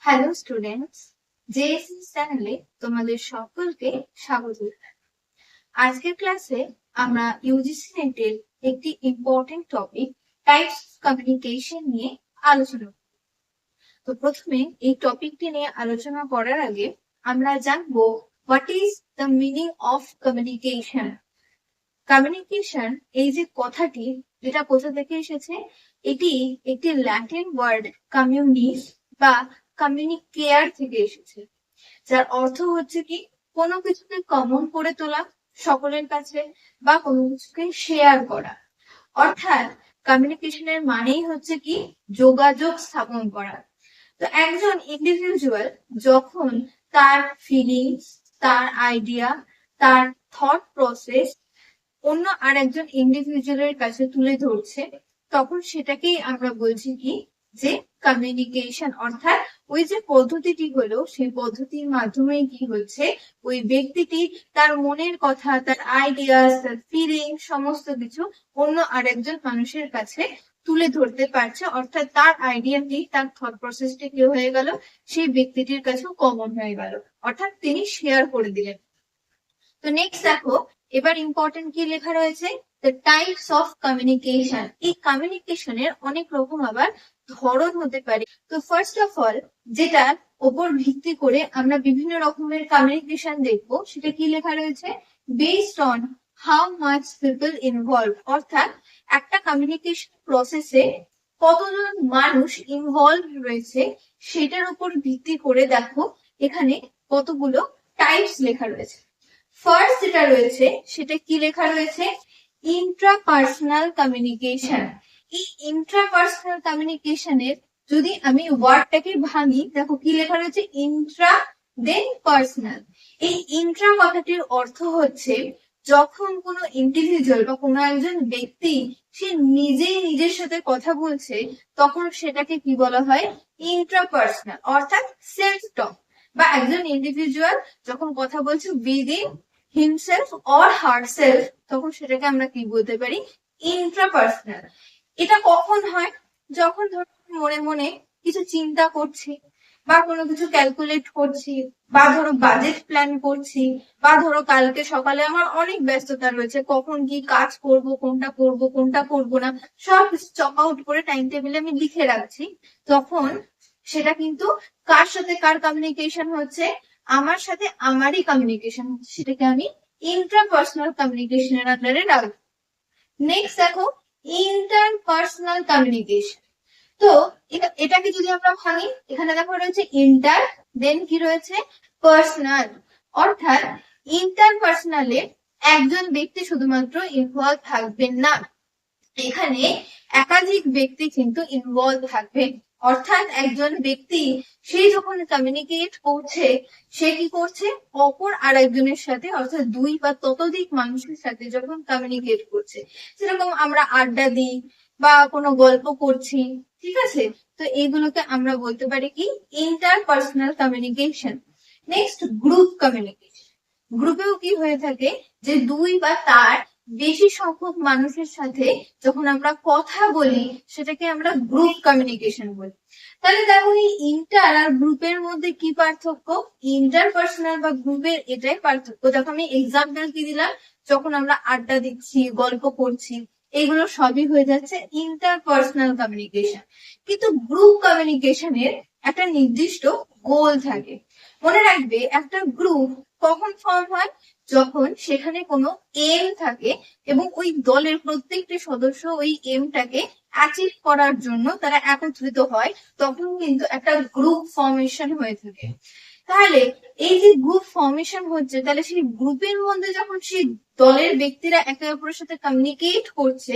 Hello students, JSS চ্যানেলে তোমাদের সকলকে স্বাগত। আজকের ক্লাসে আমরা ইউজিসি নেটের একটি important topic types of communication নিয়ে আলোচনা করব। তো প্রথমে এই টপিকটি নিয়ে আলোচনা করার আগে আমরা জানবো what is the meaning of communication. Communication এই যে কথাটি, যেটা কোথা থেকে এসেছে, এটি একটি ল্যাটিন ওয়ার্ড কমিউনিস বা কমিউনিকেয়ার থেকে এসেছে, যার অর্থ হচ্ছে কি কোনো কিছুকে কমন করে তোলা সকলের কাছে বা কোনো কিছুকে শেয়ার করা। অর্থাৎ কমিউনিকেশনের মানেই হচ্ছে কি যোগাযোগ স্থাপন করা। তো একজন ইন্ডিভিজুয়াল যখন তার ফিলিংস, তার আইডিয়া, তার থট প্রসেস অন্য আর একজন ইন্ডিভিজুয়ালের কাছে তুলে ধরছে, তখন সেটাকেই আমরা বলছি কি যে কমিউনিকেশন। অর্থাৎ ওই যে পদ্ধতিটি হলো, সেই পদ্ধতির মাধ্যমে কি হচ্ছে, ওই ব্যক্তিটি তার মনের কথা, তার আইডিয়াস, তার ফিলিং সমস্ত কিছু অন্য আর একজন মানুষের কাছে তুলে ধরতে পারছে। অর্থাৎ তার আইডিয়াটি, তার থট প্রসেসটি কি হয়ে গেল, সেই ব্যক্তিটির কাছেও কমন হয়ে গেল, অর্থাৎ তিনি শেয়ার করে দিলেন। তো নেক্সট দেখো, এবার ইম্পর্টেন্ট কি লেখা রয়েছে, দ্য টাইপস অফ কমিউনিকেশন। এই কমিউনিকেশনের অনেক রকম আবার ধরন হতে পারে। তো ফার্স্ট অফ অল, যেটা ওপর ভিত্তি করে আমরা বিভিন্ন রকমের কমিউনিকেশন দেখবো, সেটা কি লেখা রয়েছে, based on how much people involve. অর্থাৎ একটা কমিউনিকেশন প্রসেসে কতজন মানুষ ইনভলভ রয়েছে সেটার উপর ভিত্তি করে দেখো এখানে কতগুলো টাইপস লেখা রয়েছে। ফার্স্ট যেটা রয়েছে সেটা কি লেখা রয়েছে, ইন্ট্রাপার্সোনাল কমিউনিকেশন। এই ইন্ট্রাপার্সোনাল কমিউনিকেশনের যদি আমি ওয়ার্ডটাকে ভাঙি, দেখো কি লেখা রয়েছে, ইন্ট্রা দেন পার্সোনাল। এই ইন্ট্রা কথাটির অর্থ হচ্ছে যখন কোনো ইন্ডিভিজুয়াল বা কোনো একজন ব্যক্তি সে নিজেই নিজের সাথে কথা বলছে, তখন সেটাকে কি বলা হয়, ইন্ট্রাপার্সোনাল, অর্থাৎ সেলফ টক। বা একজন ইন্ডিভিজুয়াল যখন কথা বলছে উইদিন হিমসেলফ অর হারসেলফ, তখন সেটাকে আমরা কি বলতে পারি, ইন্ট্রাপার্সোনাল। এটা কখন হয়, যখন ধরো মনে মনে কিছু চিন্তা করছি, বা কোনো কিছু ক্যালকুলেট করছি, বা ধরো বাজেট প্ল্যান করছি, বা ধরো কালকে সকালে আমার অনেক ব্যস্ততা রয়েছে, কখন কি কাজ করব, কোনটা করব কোনটা করব না, সব কিছু চক আউট করে টাইম টেবিলে আমি লিখে রাখছি। তখন সেটা কিন্তু কার সাথে কার কমিউনিকেশন হচ্ছে, আমার সাথে আমারই কমিউনিকেশন হচ্ছে, সেটাকে আমি ইন্ট্রাপার্সোনাল কমিউনিকেশনের আন্ডারে রাখবো। নেক্সট দেখো, ইন্টারপার্সোনাল কমিউনিকেশন। তো এটাকে যদি আমরা ভাঙি, এখানে দেখো রয়েছে ইন্টার, দেন কি রয়েছে পার্সোনাল। অর্থাৎ ইন্টারপার্সোনালে একজন ব্যক্তি শুধুমাত্র ইনভলভ থাকবেন না, এখানে একাধিক ব্যক্তি কিন্তু ইনভলভ থাকবে। অর্থাৎ একজন ব্যক্তি সে যখন কমিউনিকেট করছে, সে কি করছে, অপর আর একজনের সাথে, অর্থাৎ দুই বা ততোধিক মানুষের সাথে যখন কমিউনিকেট করছে, যেরকম আমরা আড্ডা দিই বা কোনো গল্প করছি, ঠিক আছে, তো এইগুলোকে আমরা বলতে পারি কি interpersonal communication. Next, group communication. গ্রুপেও কি হয়ে থাকে, যে দুই বা তার বেশি সংখ্যক মানুষের সাথে যখন আমরা কথা বলি, সেটাকে আমরা গ্রুপ কমিউনিকেশন বলি। তাহলে দেখো, এই ইন্টার আর গ্রুপের মধ্যে কি পার্থক্য, ইন্টারপার্সোনাল বা গ্রুপের এটাই পার্থক্য। দেখো আমি এক্সাম্পল কি দিলাম, যখন আমরা আড্ডা দিচ্ছি, গল্প করছি, এগুলো সবই হয়ে যাচ্ছে ইন্টারপার্সোনাল কমিউনিকেশন। কিন্তু গ্রুপ কমিউনিকেশনের একটা নির্দিষ্ট গোল থাকে। মনে রাখবে, একটা গ্রুপ কখন ফর্ম হয়, যখন সেখানে কোনো এম থাকে এবং ওই দলের প্রত্যেকটি সদস্য ওই এমটাকে অ্যাচিভ করার জন্য তারা একত্রিত হয়, তখন কিন্তু একটা গ্রুপ ফর্মেশন হয়ে থাকে। তাহলে এই যে গ্রুপ ফর্মেশন হচ্ছে, তাহলে সেই গ্রুপের মধ্যে যখন সেই দলের ব্যক্তিরা একে অপরের সাথে কমিউনিকেট করছে,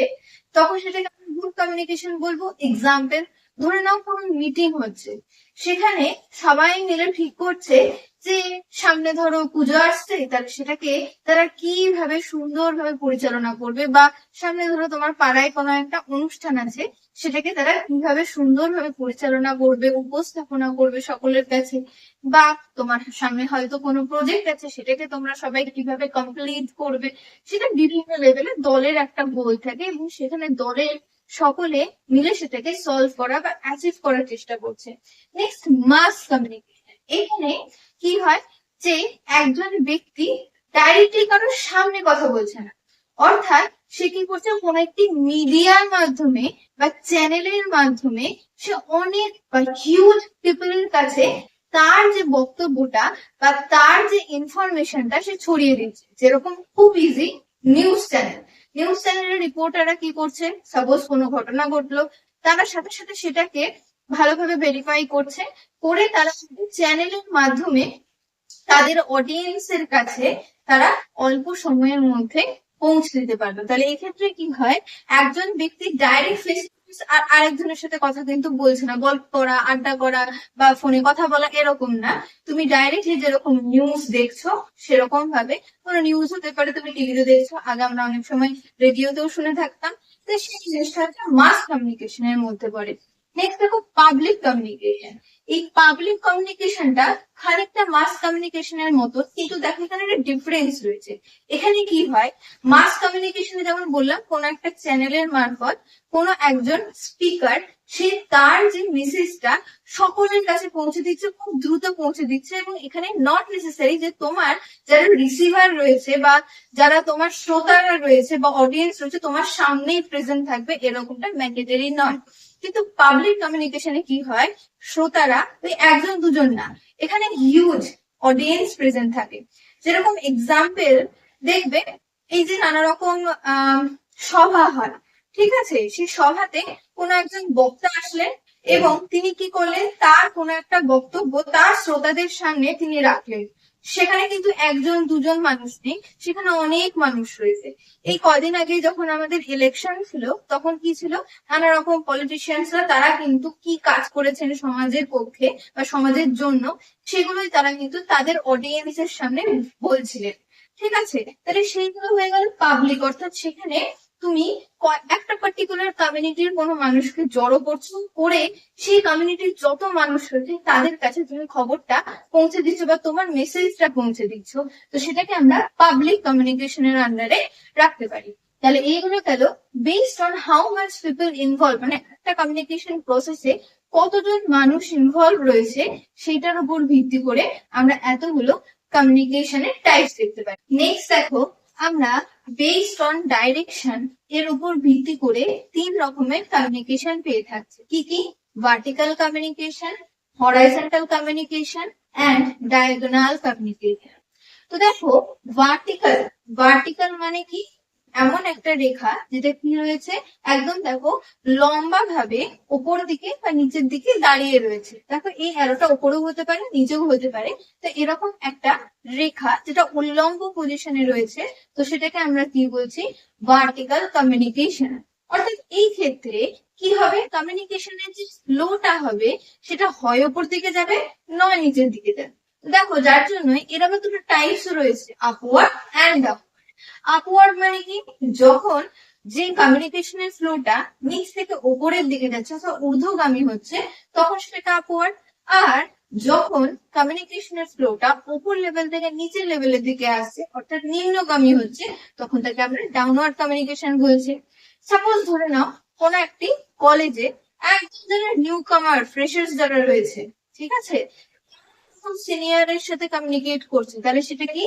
তখন সেটাকে আমরা গ্রুপ কমিউনিকেশন বলবো। এক্সাম্পল, ধরে নাও কোনো মিটিং হচ্ছে, সেখানে সবাই মিলে ঠিক করছে যে সামনে ধরো পুজো আসছে, তাহলে সেটাকে তারা কিভাবে সুন্দরভাবে পরিচালনা করবে, বা সামনে ধরো তোমার পাড়ায় কোনো একটা অনুষ্ঠান আছে, সেটাকে তারা কিভাবে সুন্দরভাবে পরিচালনা করবে, উপস্থাপনা করবে সকলের কাছে, বা তোমার সামনে হয়তো কোনো প্রজেক্ট আছে, সেটাকে তোমরা সবাই কিভাবে কমপ্লিট করবে, সেটা বিভিন্ন লেভেলে দলের একটা গোল থাকে, এবং সেখানে দলের সকলে মিলে সেটাকে সলভ করা বা অ্যাচিভ করার চেষ্টা করছে। Next, mass communication. এখানে কি হয় যে একজন ব্যক্তি ডাইরেক্টলি কারোর সামনে কথা বলছে না, অর্থাৎ সে কি করছে, কোন একটি মিডিয়ার মাধ্যমে বা চ্যানেলের মাধ্যমে সে অনেক বা হিউজ পিপলের কাছে তার যে বক্তব্যটা বা তার যে ইনফরমেশনটা সে ছড়িয়ে দিচ্ছে। যেরকম খুব ইজি, নিউজ চ্যানেলের রিপোর্টাররা কি করছে, সাপোজ কোনো ঘটনা ঘটলো, তারা সাথে সাথে সেটাকে ভালোভাবে ভেরিফাই করছে, করে তারা চ্যানেলের মাধ্যমে তাদের অডিয়েন্সের কাছে তারা অল্প সময়ের মধ্যে পৌঁছে দিতে পারবে। তাহলে এই ক্ষেত্রে কি হয়, একজন ব্যক্তি ডাইরেক্ট ফেস টু ফেস আর আরেকজনের সাথে কথা কিন্তু বলছে না, গল্প করা, আড্ডা করা বা ফোনে কথা বলা এরকম না। তুমি ডাইরেক্টলি যেরকম নিউজ দেখছো সেরকম ভাবে কোনো নিউজ হতে পারে, তুমি টিভিতে দেখছো, আগে আমরা অনেক সময় রেডিওতেও শুনে থাকতাম। তো সেই জিনিসটা হচ্ছে মাস কমিউনিকেশনের মধ্যে পড়ে। নেক্সট দেখো পাবলিক কমিউনিকেশন। এই পাবলিক কমিউনিকেশনটা খানিকটা মাস কমিউনিকেশনের মতো, কিন্তু দেখো এখানে একটা ডিফারেন্স রয়েছে। এখানে কি হয়, মাস কমিউনিকেশনে যেমন বললাম, কোন একটা চ্যানেলের মারফত কোনো একজন স্পিকার সে তার যে মেসেজটা সকলের কাছে পৌঁছে দিচ্ছে, খুব দ্রুত পৌঁছে দিচ্ছে। এবং এখানে নট নেসেসারি যে তোমার যারা রিসিভার রয়েছে বা যারা তোমার শ্রোতারা রয়েছে বা অডিয়েন্স রয়েছে তোমার সামনেই প্রেজেন্ট থাকবে, এরকমটা ম্যান্ডেটরি নয়। কিন্তু পাবলিক কমিউনিকেশনে কি হয়, শ্রোতারা ওই একজন দুজন না, এখানে হিউজ অডিয়েন্স প্রেজেন্ট থাকে। যেরকম এক্সাম্পল দেখবে, এই যে নানা রকম সভা হয়, ঠিক আছে, সেই সভাতে কোনো একজন বক্তা আসলেন এবং তিনি কি করলেন, তার কোনো একটা বক্তব্য তার শ্রোতাদের সামনে তিনি রাখলেন। সেখানে কিন্তু একজন দুজন মানুষ নেই, সেখানে অনেক মানুষ রয়েছে। এই কদিন আগে যখন আমাদের ইলেকশন ছিল, তখন কি ছিল, নানা রকম পলিটিশিয়ানসরা তারা কিন্তু কি কাজ করেছেন সমাজের পক্ষে বা সমাজের জন্য, সেগুলোই তারা কিন্তু তাদের অডিয়েন্সের সামনে বলছিলেন। ঠিক আছে, তাহলে সেইগুলো হয়ে গেল পাবলিক, অর্থাৎ সেখানে তুমি একটা পার্টিকুলার কমিউনিটির কোনো মানুষকে জড়ো করছো, করে সেই কমিউনিটির যত মানুষ রয়েছে তাদের কাছে তুমি খবরটা পৌঁছে দিচ্ছ বা তোমার মেসেজটা পৌঁছে দিচ্ছ। তো সেটাকে আমরা পাবলিক কমিউনিকেশনের আন্ডারে রাখতে পারি। তাহলে এইগুলো গেল based on how much people involve, মানে একটা কমিউনিকেশন প্রসেসে কতজন মানুষ ইনভলভ রয়েছে সেটার উপর ভিত্তি করে আমরা এতগুলো কমিউনিকেশনের টাইপস দেখতে পাই। নেক্সট দেখো, আমরা বেসড অন ডাইরেকশন এর উপর ভিত্তি করে 3 রকমের কমিউনিকেশন পেয়ে থাকছি। কি কি? Vertical communication, horizontal communication and diagonal communication. তো দেখো, ভার্টিক্যাল মানে কি, এমন একটা রেখা যেটা কি রয়েছে, একদম দেখো লম্বা ভাবে উপর দিকে বা নিচের দিকে দাঁড়িয়ে রয়েছে। দেখো এই অ্যারোটা উপরেও হতে পারে, নিচেও হতে পারে। তো এরকম একটা রেখা যেটা উল্লম্ব পজিশনে রয়েছে, তো সেটাকে আমরা কি বলছি, ভার্টিক্যাল কমিউনিকেশন। অর্থাৎ এই ক্ষেত্রে কি হবে, কমিউনিকেশনের যে ফ্লোটা হবে সেটা হয় উপর দিকে যাবে, নয় নিচের দিকে যাবে। দেখো, যার জন্য এর আবার দুটো টাইপস রয়েছে, আপওয়ার্ড অ্যান্ড ডাউন। আপওয়ার্ড মানে কি, যখন যে কমিউনিকেশনের ফ্লোটা নিচ থেকে উপরের দিকে যাচ্ছে অথবা ঊর্ধ্বগামী হচ্ছে, তখন সেটা আপওয়ার্ড। আর যখন কমিউনিকেশনের ফ্লোটা উপর লেভেল থেকে নিচের লেভেলের দিকে আসছে, অর্থাৎ নিম্নগামী হচ্ছে, তখন তাকে আমরা ডাউনওয়ার্ড কমিউনিকেশন বলছি। সাপোজ ধরে নাও, কোন একটি কলেজে একজন যারা নিউ কামার ফ্রেশার্স যারা রয়েছে, ঠিক আছে, সিনিয়রের সাথে কমিউনিকেট করছে, তাহলে সেটা কি,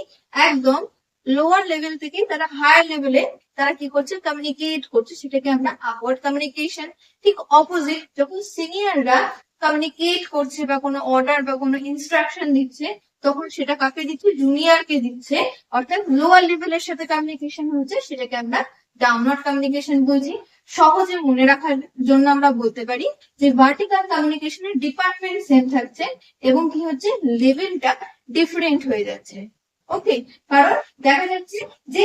একদম লোয়ার লেভেল থেকে তারা হায়ার লেভেলে তারা কি করছে, কমিউনিকেট করছে, সেটাকে আমরা আপওয়ার্ড কমিউনিকেশন। ঠিক অপোজিট, যখন সিনিয়ররা কমিউনিকেট করছে বা কোনো অর্ডার বা কোনো ইনস্ট্রাকশন দিচ্ছে, তখন সেটা কাকে দিচ্ছে, জুনিয়রকে দিচ্ছে, অর্থাৎ লোয়ার লেভেলের সাথে কমিউনিকেশন হচ্ছে, সেটাকে আমরা ডাউনওয়ার্ড কমিউনিকেশন বলছি। সহজে মনে রাখার জন্য আমরা বলতে পারি যে ভার্টিক্যাল কমিউনিকেশনের ডিপার্টমেন্ট সেম থাকছে এবং কি হচ্ছে, লেভেলটা ডিফারেন্ট হয়ে যাচ্ছে। ওকে, কারণ দেখা যাচ্ছে যে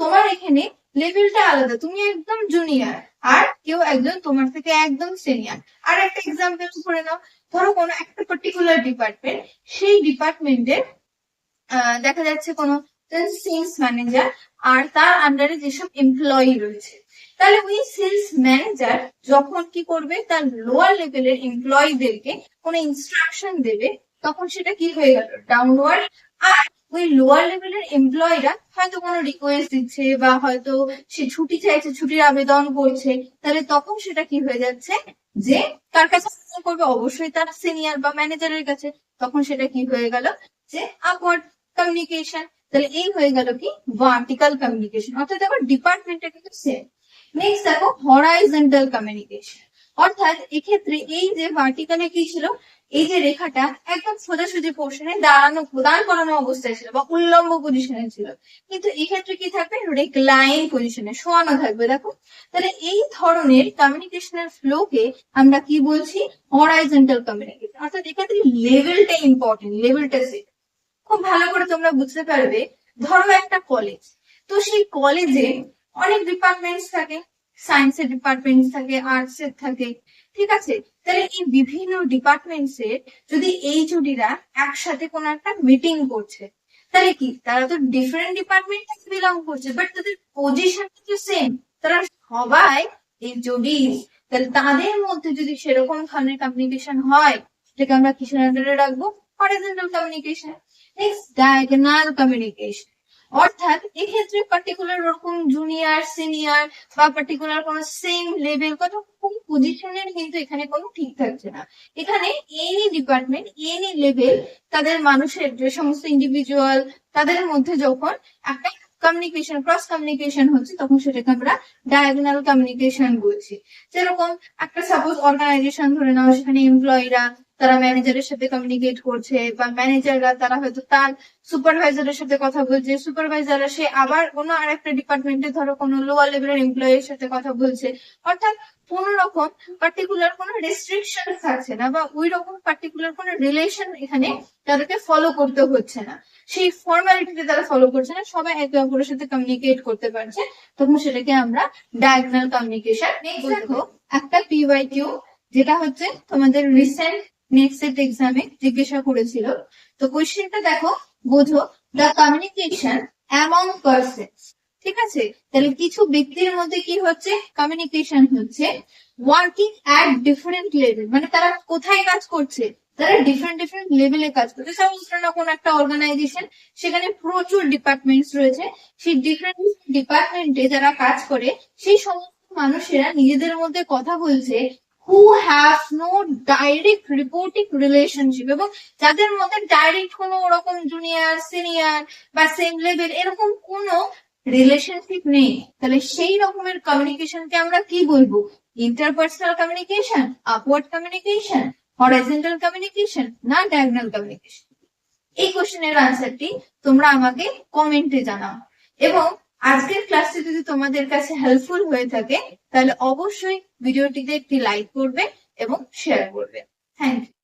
তোমার এখানে লেভেলটা আলাদা, তুমি একদম জুনিয়র আর কেউ একজন তোমার থেকে একদম সিনিয়র। আর একটা এক্সাম্পল করে নাও, ধরো কোনো একটা পার্টিকুলার ডিপার্টমেন্ট, সেই ডিপার্টমেন্টের দেখা যাচ্ছে কোনো সেলস ম্যানেজার আর তার আন্ডারে যেসব এমপ্লয়ি রয়েছে, তাহলে ওই সেলস ম্যানেজার যখন কি করবে, তার লোয়ার লেভেলের এমপ্লয়িদেরকে কোনো ইনস্ট্রাকশন দেবে, তখন সেটা কি হয়ে গেল, ডাউনওয়ার্ড। আর ওই লোয়ার লেভেলের এমপ্লয়িরা হয়তো কোনো রিকোয়েস্ট দিচ্ছে বা হয়তো সে ছুটি চাইছে, ছুটির আবেদন করছে, তাহলে তখন সেটা কি হয়ে যাচ্ছে যে কার কাছে আবেদন করবে, অবশ্যই তার সিনিয়র বা ম্যানেজারের কাছে। তখন সেটা কি হয়ে গেল যে আপওয়ার্ড কমিউনিকেশন। তাহলে এই হয়ে গেল কি ভার্টিক্যাল কমিউনিকেশন, অর্থাৎ দেখো ডিপার্টমেন্টটা কিন্তু সেম। নেক্সট দেখো হরাইজন্টাল কমিউনিকেশন, অর্থাৎ এক্ষেত্রে এই যে ভার্টিক্যালে কি ছিল, এই যে রেখাটা একদম সোজাসুজি পোর্শনে দাঁড় করানো অবস্থায় ছিল বা উল্লম্ব পজিশনে ছিল, কিন্তু এক্ষেত্রে কি থাকবে রেক্লাইন পজিশনে শোয়ানো থাকবে। দেখো, তাহলে এই ধরনের কমিউনিকেশনের ফ্লোকে আমরা কি বলছি, হরাইজন্টাল কমিউনিকেশন। অর্থাৎ এক্ষেত্রে লেভেলটা ইম্পর্টেন্ট, লেভেলটা খুব ভালো করে তোমরা বুঝতে পারবে। ধরো একটা কলেজ, তো সেই কলেজে অনেক ডিপার্টমেন্টস থাকে, সায়েন্সের ডিপার্টমেন্টস থাকে, আর্টস এর থাকে, ঠিক আছে। তাহলে এই বিভিন্ন ডিপার্টমেন্টস এর যদি এইচওডিরা একসাথে কোনো একটা মিটিং করছে, তাহলে কি তারা তো ডিফারেন্ট ডিপার্টমেন্ট থেকে বিলং করছে, বাট তাদের পজিশন তো সেম, তারা সবাই এইচওডি। তাহলে তাদের মধ্যে যদি সেরকম ধরনের কমিউনিকেশন হয়, সেটাকে আমরা কিসের আন্ডারে রাখবো, horizontal communication. Next diagonal communication, অর্থাৎ এক্ষেত্রে পার্টিকুলার ওরকম জুনিয়র সিনিয়র বা পার্টিকুলার কোনো সেম লেভেল কোন পজিশনের কিন্তু এখানে কোনো ঠিক থাকছে না। এখানে এনি ডিপার্টমেন্ট এনি লেভেল তাদের মানুষের যে সমস্ত ইন্ডিভিজুয়াল তাদের মধ্যে যখন একটা কমিউনিকেশন ক্রস কমিউনিকেশন হচ্ছে, তখন সেটাকে আমরা ডায়াগোনাল কমিউনিকেশন বলছি। যেরকম একটা সাপোজ অর্গানাইজেশন ধরে নাও, সেখানে এমপ্লয়িরা তারা ম্যানেজারের সাথে কমিউনিকেট করছে, বা ম্যানেজাররা তারা হয়তো তার সুপারভাইজারের সাথে কথা বলছে, সুপারভাইজাররা সে আবার কোনো আরেকটা ডিপার্টমেন্টে ধরো কোনো লোয়ার লেভেলের এমপ্লয়ির সাথে কথা বলছে। অর্থাৎ কোন রকম পার্টিকুলার কোনো রেস্ট্রিকশন থাকছে না, বা ওই রকম পার্টিকুলার কোনো রিলেশন এখানে তাদেরকে ফলো করতে হচ্ছে না, সেই ফর্মালিটিতে তারা ফলো করছে না, সবাই একে অপরের সাথে কমিউনিকেট করতে পারছে, তখন সেটাকে আমরা ডায়াগোনাল কমিউনিকেশন। দেখো একটা পিওয়াইকিউ, যেটা হচ্ছে তোমাদের রিসেন্ট নেক্সট সেট এক্সামে জিজ্ঞাসা করেছিল। তো কোয়েশ্চেনটা দেখো, বোঝো দ্য কমিউনিকেশন অ্যামং পারসনস, ঠিক আছে। তাহলে কিছু ব্যক্তির মধ্যে কি হচ্ছে, কমিউনিকেশন হচ্ছে ওয়ার্কিং অ্যাট ডিফারেন্ট লেভেল, মানে তারা কোথায় কাজ করছে, তারা ডিফারেন্ট ডিফারেন্ট লেভেলে কাজ করছে। সাপোজ না কোন একটা অর্গানাইজেশন, সেখানে প্রচুর ডিপার্টমেন্টস রয়েছে, সেই ডিফারেন্ট ডিপার্টমেন্টে যারা কাজ করে সেই সমস্ত মানুষেরা নিজেদের মধ্যে কথা বলছে, who have no direct reporting relationship, এবং যাদের মধ্যে ডাইরেক্ট কোনো ওরকম জুনিয়র সিনিয়র বা সেম লেভেল এরকম কোনো রিলেশনশিপ নেই। তাহলে সেই রকমের কমিউনিকেশনকে আমরা কি বলবো, interpersonal communication, upward communication, horizontal communication, না ডায়াগোনাল কমিউনিকেশন? এই কোশ্চেনের আনসারটি তোমরা আমাকে কমেন্টে জানাও। এবং আজকের ক্লাসটি যদি তোমাদের কাছে হেল্পফুল হয়ে থাকে, তাহলে অবশ্যই ভিডিওটিতে একটি লাইক করবে এবং শেয়ার করবে। Thank you.